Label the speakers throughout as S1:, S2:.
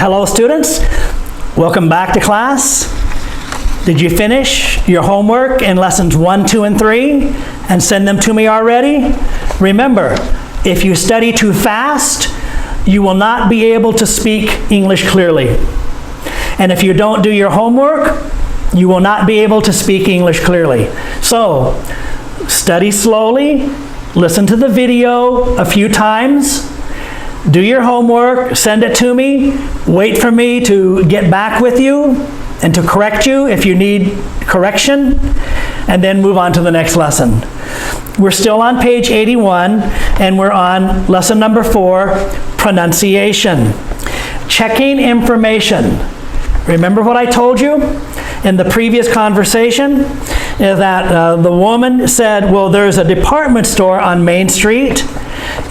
S1: Hello, students. Welcome back to class. Did you finish your homework in lessons 1, 2, and 3 and send them to me already? Remember, if you study too fast, you will not be able to speak English clearly. And if you don't do your homework, you will not be able to speak English clearly. So, study slowly, listen to the video a few times, do your homework, send it to me, wait for me to get back with you and to correct you if you need correction, and then move on to the next lesson. We're still on page 81, and we're on lesson number 4, pronunciation. Checking information. Remember what I told you in the previous conversation? That the woman said, well, there's a department store on Main Street,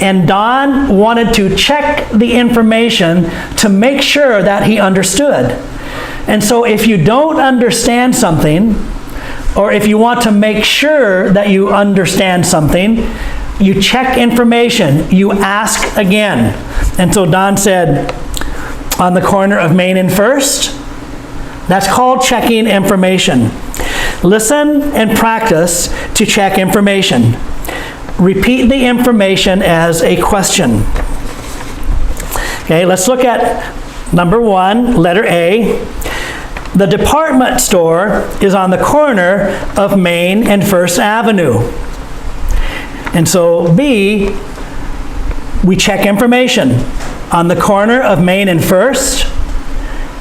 S1: and Don wanted to check the information to make sure that he understood. And so if you don't understand something, or if you want to make sure that you understand something, you check information, you ask again. And so Don said, on the corner of Main and First, that's called checking information. Listen and practice to check information. Repeat the information as a question. Okay, let's look at number 1, letter A. The department store is on the corner of Main and First Avenue. And so B, we check information. On the corner of Main and First,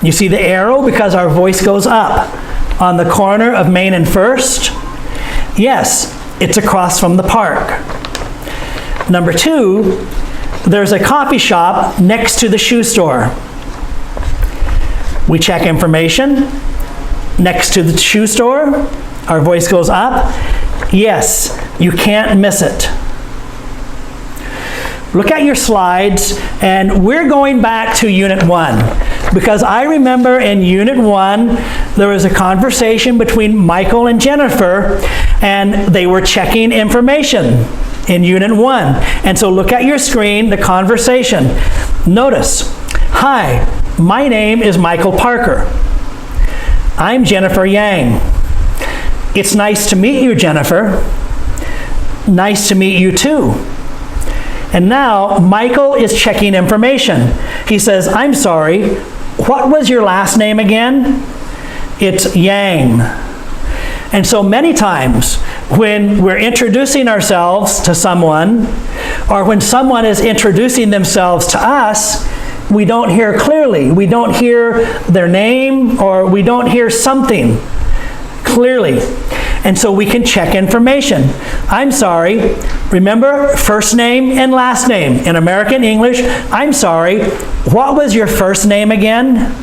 S1: you see the arrow because our voice goes up. On the corner of Main and First, yes, it's across from the park. Number 2, there's a coffee shop next to the shoe store. We check information. Next to the shoe store, our voice goes up. Yes, you can't miss it. Look at your slides, and we're going back to Unit 1, because I remember in Unit 1, there was a conversation between Michael and Jennifer, and they were checking information in Unit 1. And so look at your screen, the conversation. Notice, hi, my name is Michael Parker. I'm Jennifer Yang. It's nice to meet you, Jennifer. Nice to meet you too. And now Michael is checking information. He says, I'm sorry, what was your last name again? It's Yang. And so many times when we're introducing ourselves to someone, or when someone is introducing themselves to us, we don't hear clearly. We don't hear their name, or we don't hear something clearly. And so we can check information. I'm sorry, remember first name and last name. In American English, I'm sorry, what was your first name again?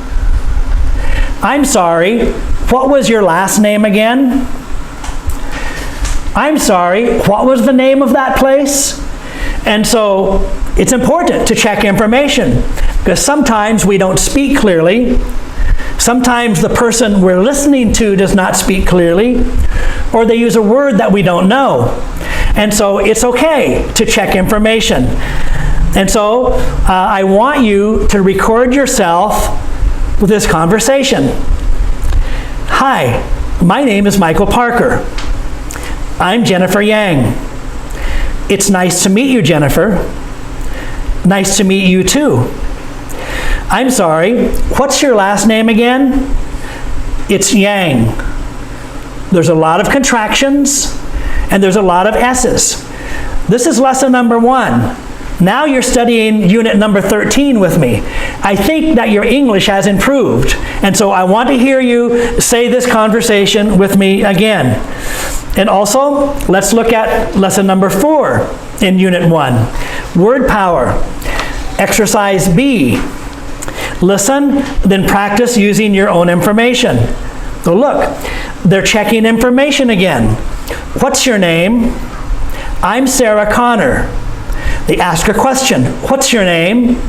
S1: I'm sorry, what was your last name again? I'm sorry, what was the name of that place? And so it's important to check information, because sometimes we don't speak clearly. Sometimes the person we're listening to does not speak clearly, or they use a word that we don't know. And so it's okay to check information. And so I want you to record yourself with this conversation. Hi, my name is Michael Parker. I'm Jennifer Yang. It's nice to meet you, Jennifer. Nice to meet you too. I'm sorry, what's your last name again? It's Yang. There's a lot of contractions, and there's a lot of S's. This is lesson number 1. Now you're studying unit number 13 with me. I think that your English has improved, and so I want to hear you say this conversation with me again. And also, let's look at lesson number 4 in unit 1. Word power. Exercise B. Listen, then practice using your own information. So look, they're checking information again. What's your name? I'm Sarah Connor. They ask a question. What's your name?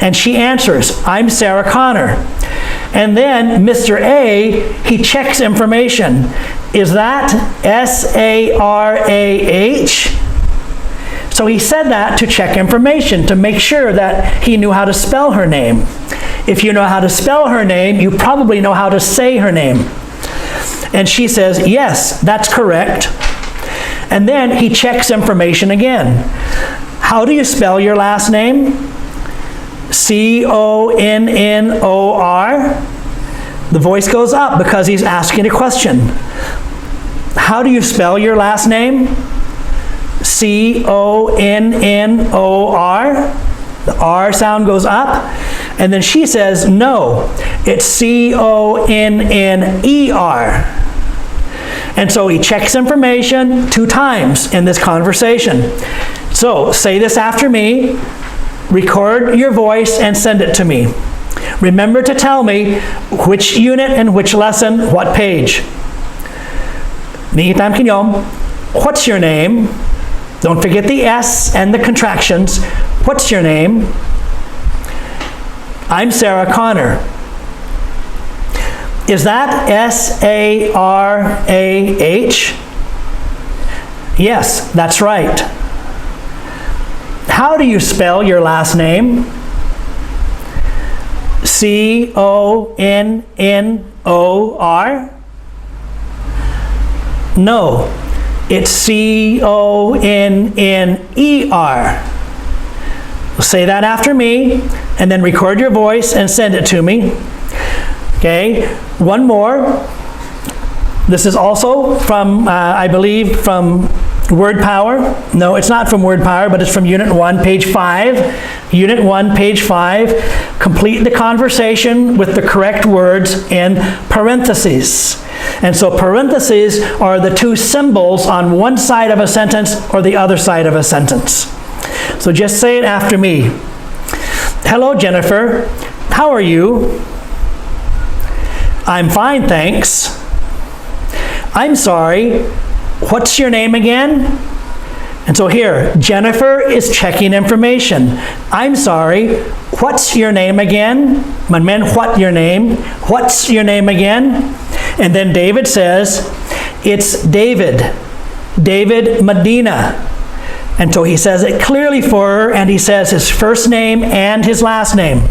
S1: And she answers, I'm Sarah Connor. And then Mr. A, he checks information. Is that S-A-R-A-H? So he said that to check information, to make sure that he knew how to spell her name. if you know how to spell her name, you probably know how to say her name. And she says, yes, that's correct. And then he checks information again. How do you spell your last name? C-O-N-N-O-R. The voice goes up because he's asking a question. How do you spell your last name? C-O-N-N-O-R. The R sound goes up. And then she says, no, it's C-O-N-N-E-R. And so he checks information 2 times in this conversation. So say this after me, record your voice and send it to me. Remember to tell me which unit and which lesson, what page. What's your name? Don't forget the S and the contractions. What's your name? I'm Sarah Connor. Is that S-A-R-A-H? Yes, that's right. How do you spell your last name? C-O-N-N-O-R? No, it's C-O-N-N-E-R. Say that after me, and then record your voice and send it to me. Okay, one more. This is also from, I believe, from Word Power. No, it's not from Word Power, but it's from Unit 1, page 5. Unit 1, page 5. Complete the conversation with the correct words in parentheses. And so parentheses are the 2 symbols on one side of a sentence or the other side of a sentence. So just say it after me. Hello, Jennifer. How are you? I'm fine, thanks. I'm sorry. What's your name again? And so here, Jennifer is checking information. I'm sorry. What's your name again? What your name? What's your name again? And then David says, it's David. David Medina. And so he says it clearly for her, and he says his first name and his last name.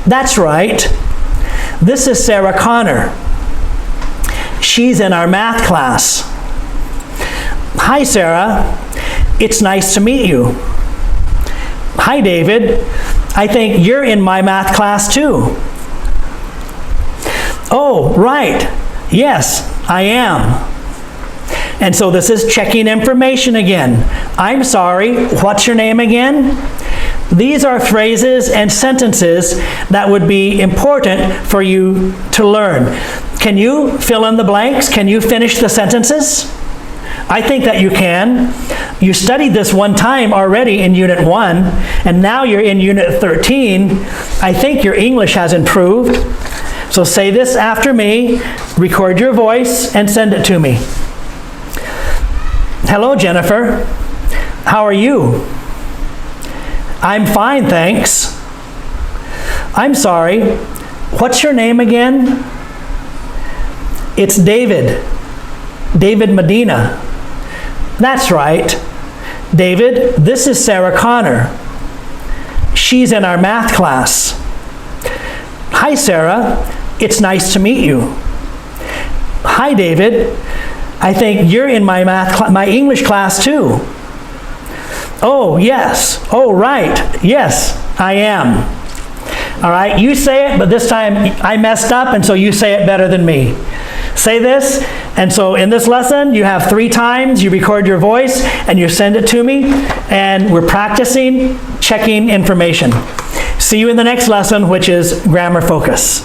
S1: That's right. This is Sarah Connor. She's in our math class. Hi, Sarah. It's nice to meet you. Hi, David. I think you're in my math class too. Oh, right. Yes, I am. And so this is checking information again. I'm sorry, what's your name again? These are phrases and sentences that would be important for you to learn. Can you fill in the blanks? Can you finish the sentences? I think that you can. You studied this one time already in Unit 1, and now you're in Unit 13. I think your English has improved. So say this after me, record your voice, and send it to me. Hello, Jennifer. How are you? I'm fine, thanks. I'm sorry. What's your name again? It's David. David Medina. That's right. David, this is Sarah Connor. She's in our math class. Hi, Sarah. It's nice to meet you. Hi, David. I think you're in my my English class too. Oh, yes. Oh, right. Yes, I am. All right, you say it, but this time I messed up, and so you say it better than me. Say this, and so in this lesson, you have 3 times, you record your voice, and you send it to me, and we're practicing checking information. See you in the next lesson, which is grammar focus.